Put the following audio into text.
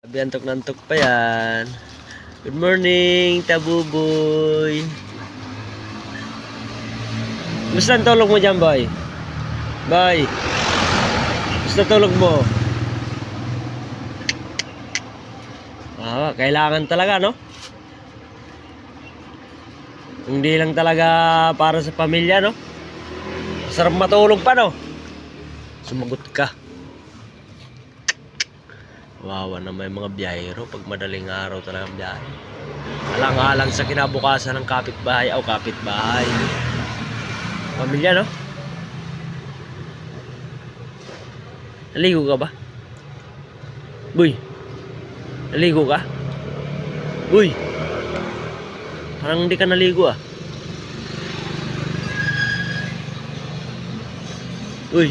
Sabi antok na antok pa yan. Good morning, Tabuboy. Gusto ang tulog mo dyan, boy? Boy, gusto tulog mo? Kailangan talaga, no? Hindi lang talaga para sa pamilya, no? Sarap matulog pa, no? Sumagot ka. Wawa na may mga biyahero pag madaling araw talagang biyahe. Alang-alang sa kinabukasan ng kapitbahay o kapitbahay. Pamilya, no? Naligo ka ba? Boy, naligo ka? Boy, parang hindi ka naligo ah. Uy.